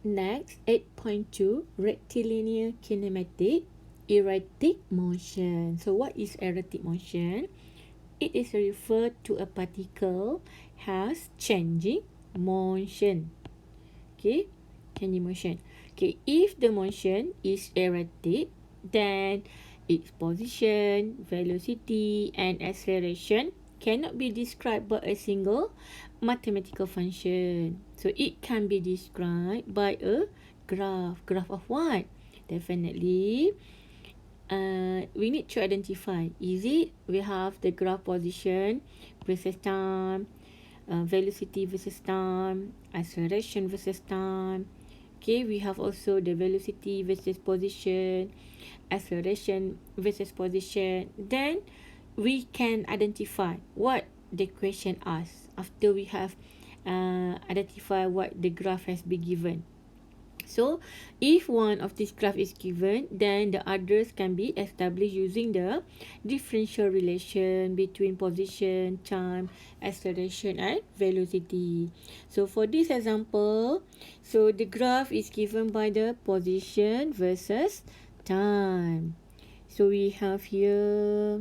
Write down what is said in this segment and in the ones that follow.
Next, 8.2, Rectilinear Kinematic, erratic motion. So what is erratic motion? It is referred to a particle has changing motion. Okay, changing motion. Okay, if the motion is erratic, then its position, velocity, and acceleration cannot be described by a single mathematical function. So it can be described by a graph. Graph of what? Definitely, we need to identify. Is it we have the graph position versus time, velocity versus time, acceleration versus time. Okay, we have also the velocity versus position, acceleration versus position. Then we can identify what the question asks after we have identify what the graph has been given. So if one of this graph is given, then the others can be established using the differential relation between position, time, acceleration and velocity. So for this example, so the graph is given by the position versus time. So we have here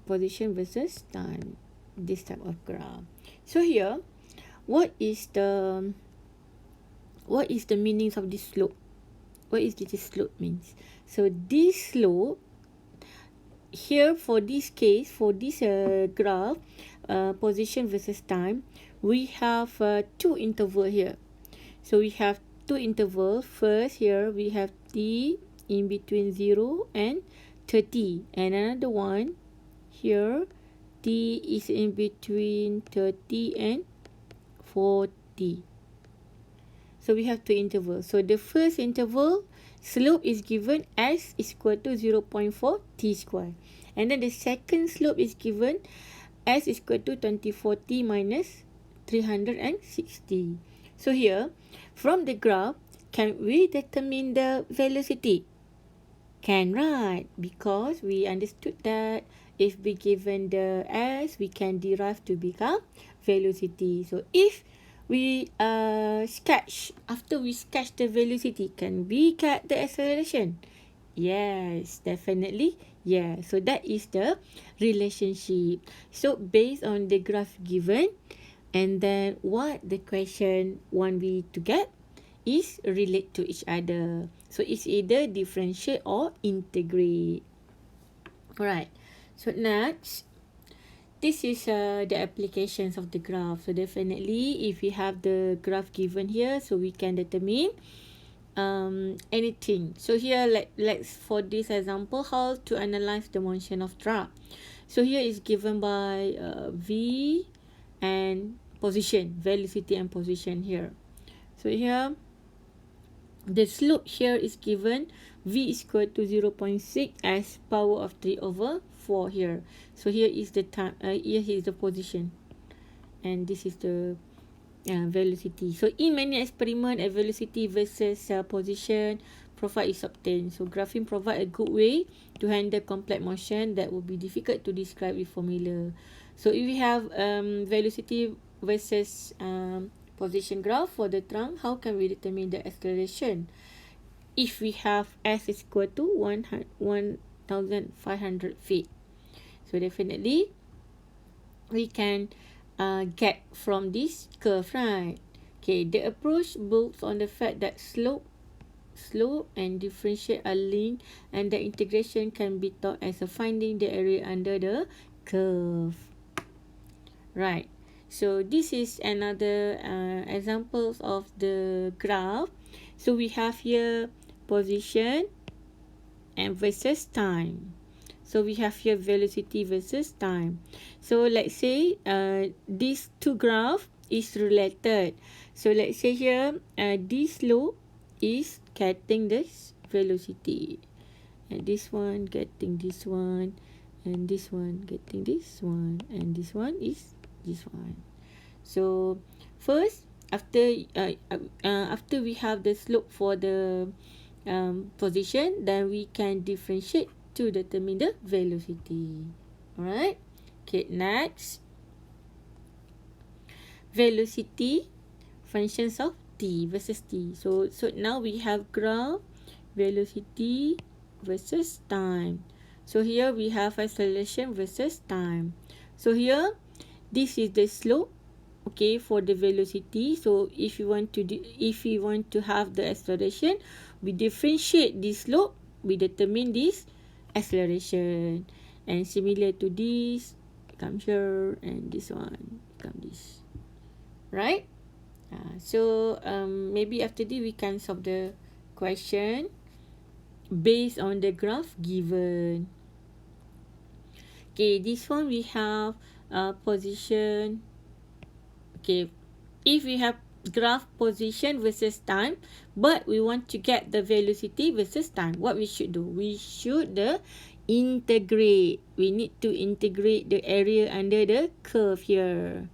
position versus time, this type of graph. So here, what is the meanings of this slope? What is this slope means? So this slope here, for this case, for this graph, position versus time, we have two interval here. So we have two interval. First here we have t in between 0 and 30, and another one here t is in between 30 and 40. So we have two intervals. So the first interval, slope is given as is equal to 0.4 t square. And then the second slope is given as is equal to 2040 minus 360. So here, from the graph, can we determine the velocity? Can, right? Because we understood that if we given the s, we can derive to become velocity. So if we sketch, after we sketch the velocity, can we get the acceleration? Yes, definitely. Yeah, so that is the relationship. So based on the graph given, and then what the question want we to get is relate to each other. So it's either differentiate or integrate. Alright, so next, this is the applications of the graph. So definitely, if we have the graph given here, so we can determine anything. So here, let's for this example, how to analyze the motion of drop. So here is given by v and position, velocity and position here. So here, the slope here is given v is equal to 0.6 as power of 3 over 4 here. So here is the time, here is the position, and this is the velocity. So in many experiments, a velocity versus position profile is obtained. So graphing provide a good way to handle complex motion that will be difficult to describe with formula. So if we have velocity versus position graph for the trunk, how can we determine the acceleration? If we have s is equal to 1,500 feet. So definitely, we can get from this curve, right? Okay, the approach builds on the fact that slope and differentiate are linked, and the integration can be thought as a finding the area under the curve. Right. So this is another examples of the graph. So we have here position and versus time. So we have here velocity versus time. So let's say these two graph is related. So let's say here this slope is getting this velocity, and this one getting this one, and this one getting this one, and this one is this one. So first, after we have the slope for the position, then we can differentiate to determine the velocity. Alright. Okay, next, velocity functions of t versus t. So now we have graph velocity versus time. So here we have acceleration versus time. So here this is the slope, okay, for the velocity. So if you want to have the acceleration, we differentiate this slope, we determine this acceleration. And similar to this, come here, and this one come this, right? So maybe after this we can solve the question based on the graph given. Okay, this one we have position. Okay, if we have graph position versus time, but we want to get the velocity versus time, what we should do? We should integrate. We need to integrate the area under the curve here.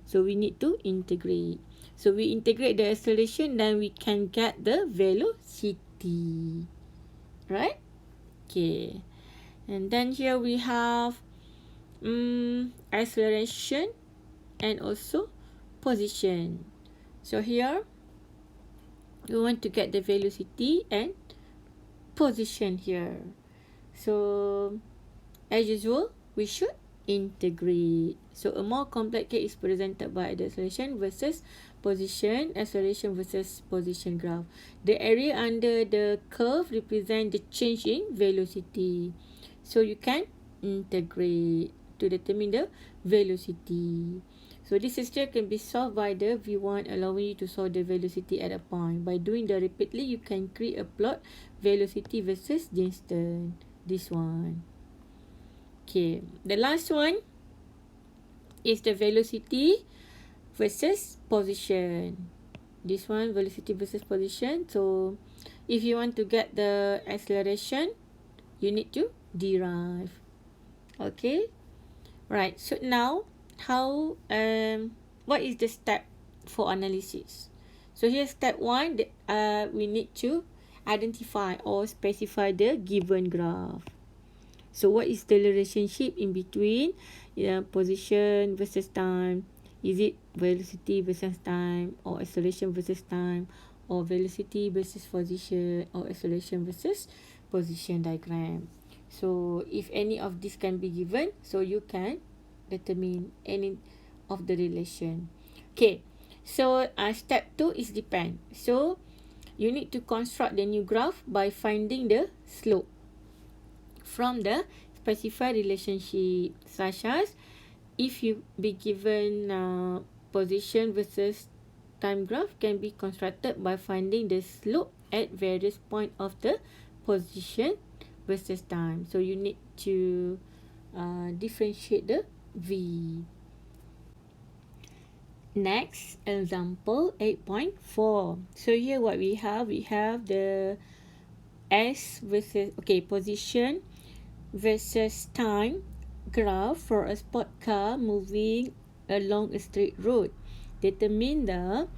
So we need to integrate. So we integrate the acceleration, then we can get the velocity, right? Okay, and then here we have acceleration and also position. So here we want to get the velocity and position here. So as usual, we should integrate. So a more complex case is presented by the acceleration versus position, acceleration versus position graph. The area under the curve represent the change in velocity. So you can integrate to determine the velocity. So this system can be solved by the V1, allowing you to solve the velocity at a point. By doing the repeatedly, you can create a plot velocity versus distance. This one. Okay, the last one is the velocity versus position. This one, velocity versus position. So if you want to get the acceleration, you need to derive. Okay, right. So now what is the step for analysis? So here's step 1. We need to identify or specify the given graph. So what is the relationship in between position versus time? Is it velocity versus time, or acceleration versus time, or velocity versus position, or acceleration versus position diagram? So if any of this can be given, so you can determine any of the relation. Okay, so step 2 is depend. So you need to construct the new graph by finding the slope from the specified relationship, such as if you be given position versus time graph can be constructed by finding the slope at various point of the position versus time. So you need to differentiate the V. Next example 8.4. So here what we have the S versus position versus time graph for a sport car moving along a straight road. Determine the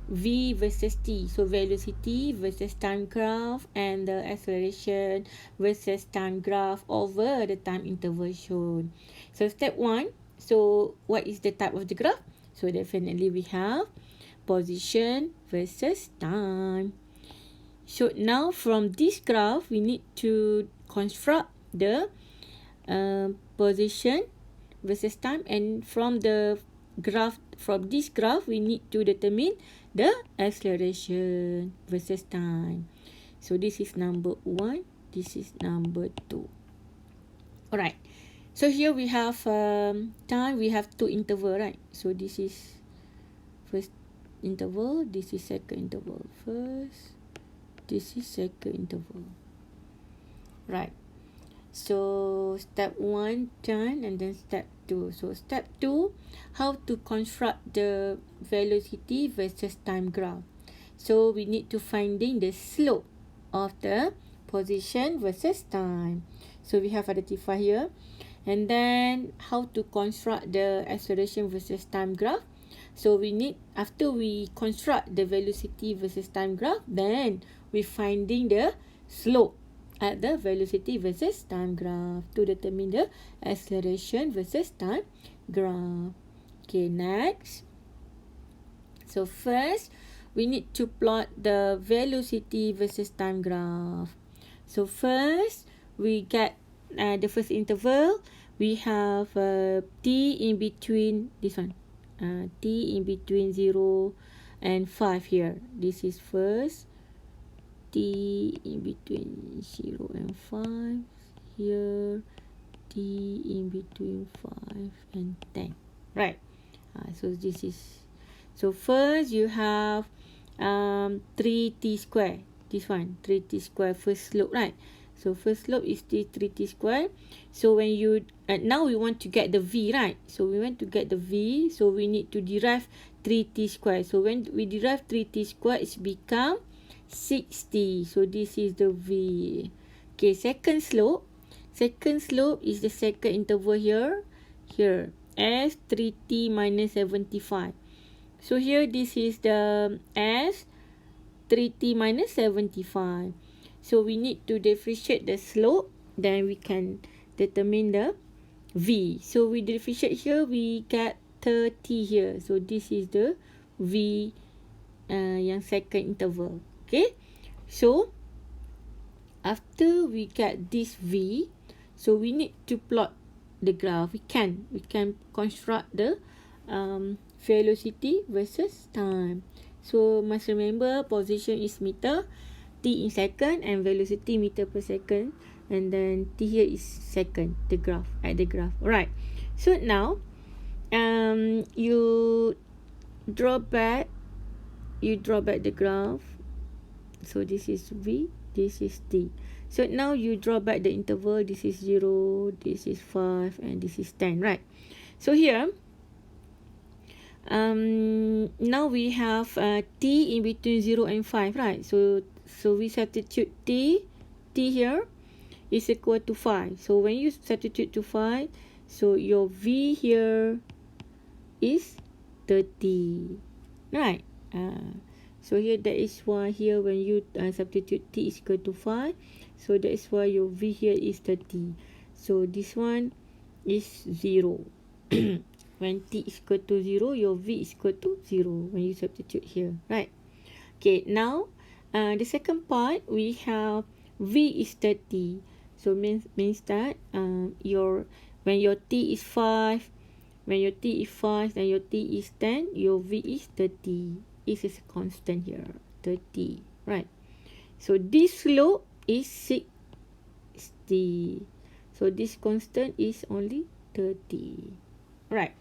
V versus T. So velocity versus time graph and the acceleration versus time graph over the time interval shown. So step 1. So what is the type of the graph? So definitely we have position versus time. So now from this graph, we need to construct the position versus time, and from this graph, we need to determine the acceleration versus time. So this is number 1. This is number 2. Alright. So here we have time. We have 2 interval, right? So this is first interval. This is second interval. First. This is second interval. Right. So step 1 done, and then step 2. So step 2, how to construct the velocity versus time graph. So we need to finding the slope of the position versus time. So we have identified here. And then how to construct the acceleration versus time graph. So we need, after we construct the velocity versus time graph, then we finding the slope at the velocity versus time graph to determine the acceleration versus time graph. Okay, next. So first, we need to plot the velocity versus time graph. So first, we get the first interval. We have t in between this one. T in between 0 and 5 here. This is first. T in between 0 and 5. Here. T in between 5 and 10. Right. So this is, so first you have 3t square. This one, 3t square first slope, right? So first slope is 3t square. So when you now we want to get the v, right? So we want to get the v, so we need to derive 3t square. So when we derive 3t square, it's become 6t. So this is the v. Okay, second slope is the second interval here as 3t minus 75. So here this is the as 3t minus 75. So we need to differentiate the slope, then we can determine the v. So we differentiate here, we get 30 here. So this is the v yang second interval. Okay. So after we get this v, so we need to plot the graph. We can construct the velocity versus time. So must remember position is meter, t in second, and velocity meter per second, and then t here is second, the graph, at the graph. Alright, so now you draw back the graph. So this is v, this is t. So now you draw back the interval. This is 0, this is 5, and this is 10, right? So here now we have t in between 0 and 5, right? So we substitute t here is equal to 5. So when you substitute to 5, so your v here is 30, right? So here that is why here when you substitute t is equal to 5, so that is why your v here is 30. So this one is 0. When t is equal to 0, your v is equal to 0 when you substitute here, right? Okay, now the second part, we have v is 30. So means that when your t is 5, then your t is 10, your v is 30. This is a constant here, 30, right? So this slope is 60. So this constant is only 30, right?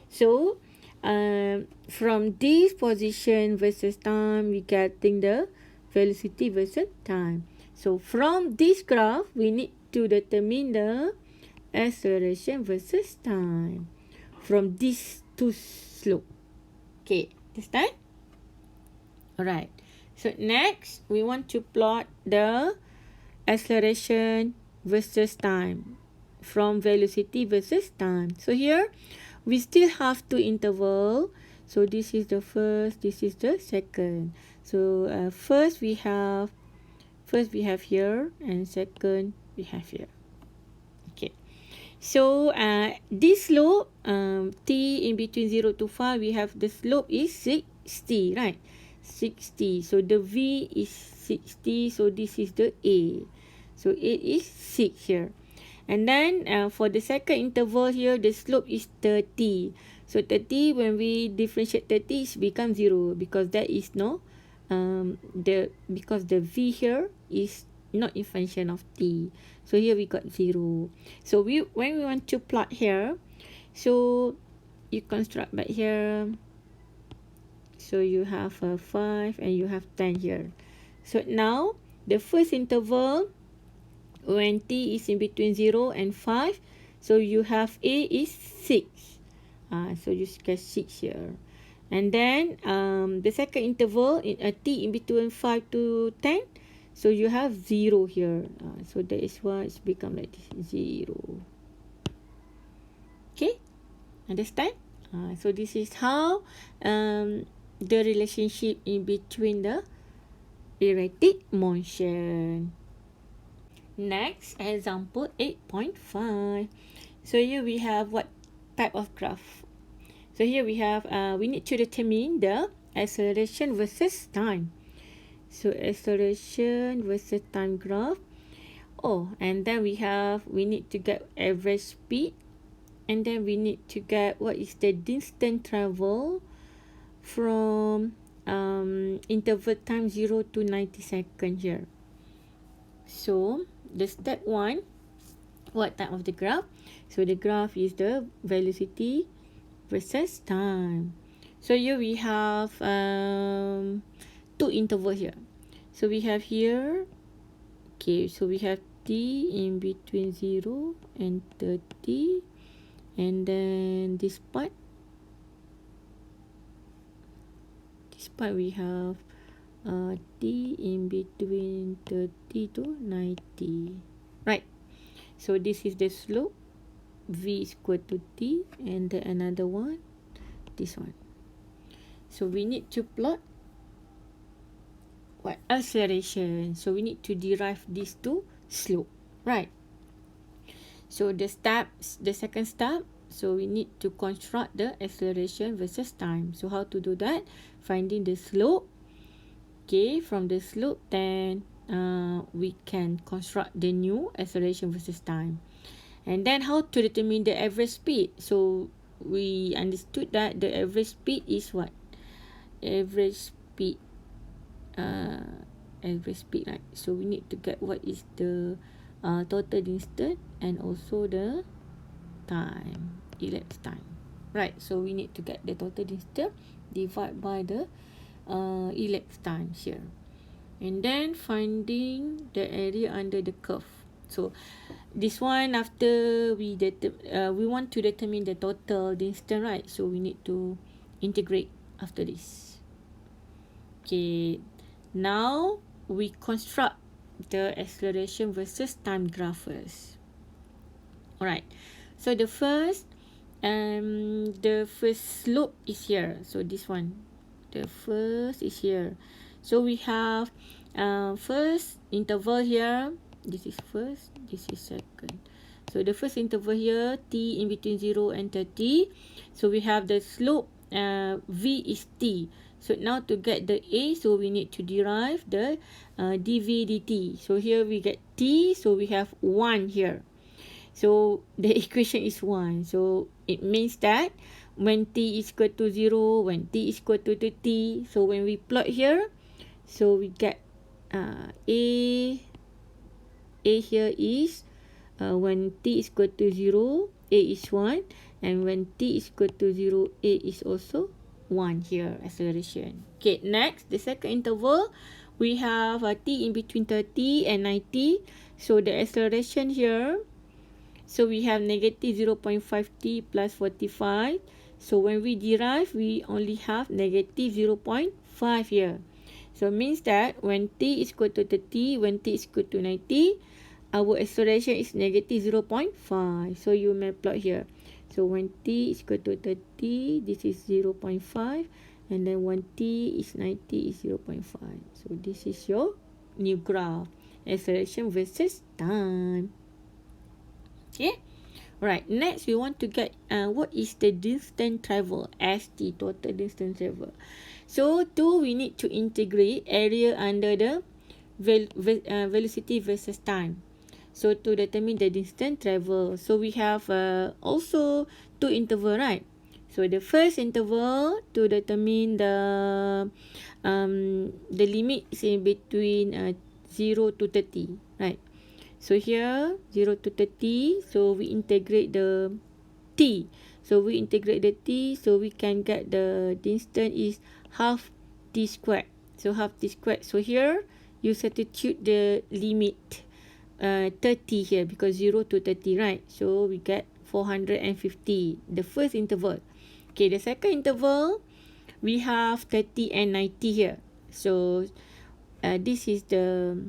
So from this position versus time, we getting the velocity versus time. So from this graph, we need to determine the acceleration versus time from these two slope. Okay, this time. Alright. So next, we want to plot the acceleration versus time from velocity versus time. So here we still have two interval. So this is the first, this is the second. So first we have here, and second we have here. Okay. So this slope t in between 0 to 5, we have the slope is 60, right? 60. So the v is 60. So this is the a. So it is 6 here. And then for the second interval here, the slope is 30. So 30, when we differentiate 30, it becomes 0, because that is no because the v here is not in function of t. So here we got 0. So when we want to plot here, so you construct back here. So you have 5 and you have 10 here. So now the first interval, when t is in between 0 and 5, so you have a is 6. So you get 6 here. And then the second interval, in t in between 5 to 10, so you have 0 here. So that is why it's become like this, 0. Okay, understand? So this is how the relationship in between the erratic motion. Next, example 8.5. So here we have what type of graph. So here we have, we need to determine the acceleration versus time. So acceleration versus time graph. Oh, and then we need to get average speed, and then we need to get what is the distance travel from interval time 0 to 90 seconds here. So the step 1, what type of the graph? So the graph is the velocity versus time. So here we have 2 interval here. So we have here, okay, so we have t in between 0 and 30, and then this part we have t in between 30 to 90, right? So this is the slope, v is equal to t, and then another one, this one. So we need to plot what acceleration. So we need to derive these two slope, right? So the second step, so we need to construct the acceleration versus time. So how to do that? Finding the slope. Okay, from the slope, then we can construct the new acceleration versus time. And then how to determine the average speed? So we understood that the average speed is what? Average speed, right? So we need to get what is the total distance and also the time, elapsed time, right? So we need to get the total distance divided by the elapsed time here, and then finding the area under the curve. So this one, after we want to determine the total distance, right? So we need to integrate after this. Okay, now we construct the acceleration versus time graph first. Alright, so the first slope is here. So this one, the first is here. So we have first interval here. This is first, this is second. So the first interval here, t in between 0 and 30. So we have the slope, v is t. So now to get the a, so we need to derive the dv dt. So here we get t, so we have 1 here. So the equation is 1. So it means that when t is equal to 0, when t is equal to 30, so when we plot here, so we get a here is when t is equal to 0, a is 1, and when t is equal to 0, a is also 1 here, acceleration. Okay, next, the second interval, we have t in between 30 and 90. So the acceleration here, so we have negative 0.5t plus 45. So when we derive, we only have negative 0.5 here. So means that when t is equal to 30, when t is equal to 90, our acceleration is negative 0.5. So you may plot here. So when t is equal to 30, this is 0.5. And then when t is 90 is 0.5. So this is your new graph. Acceleration versus time. Okay. Right. Next, we want to get what is the distance travel, ST, total distance travel. So we need to integrate area under the velocity versus time. So to determine the distance travel, so we have also 2 interval, right? So the first interval to determine the limit is in between 0 to 30, right? So here 0 to 30, so we integrate the t. So we integrate the t, so we can get the distance is half t squared. So half t squared. So here you substitute the limit 30 here because 0 to 30, right? So we get 450, the first interval. Okay, the second interval, we have 30 and 90 here. So this is the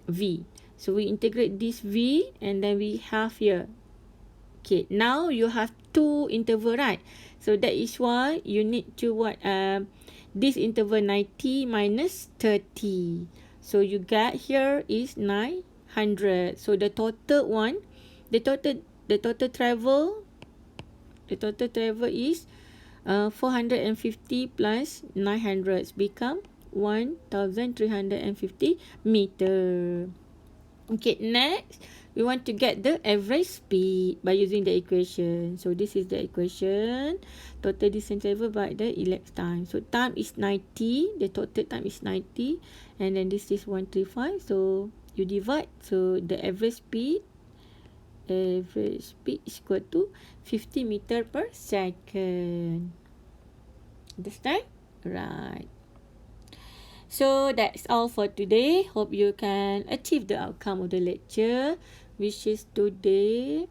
v. So we integrate this v, and then we have here. Okay, now you have 2 interval, right? So that is why you need to this interval 90 minus 30. So you get here is 900. So the total one, the total travel is 450 plus 900 become 1350 meter. Okay, next we want to get the average speed by using the equation. So this is the equation. Total distance traveled by the elapsed time. So time is 90. The total time is 90. And then this is 135. So you divide. So the average speed is equal to 50 meter per second. Understand? Right. So that's all for today. Hope you can achieve the outcome of the lecture, which is today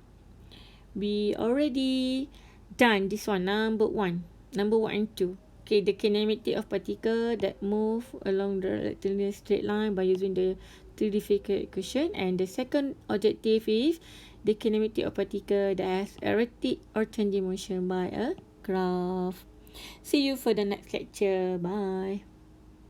we already done this one, number one and two. Okay, the kinematic of particle that move along the rectilinear straight line by using the three-differential equation, and the second objective is the kinematic of particle that has erratic or changing motion by a graph. See you for the next lecture. Bye.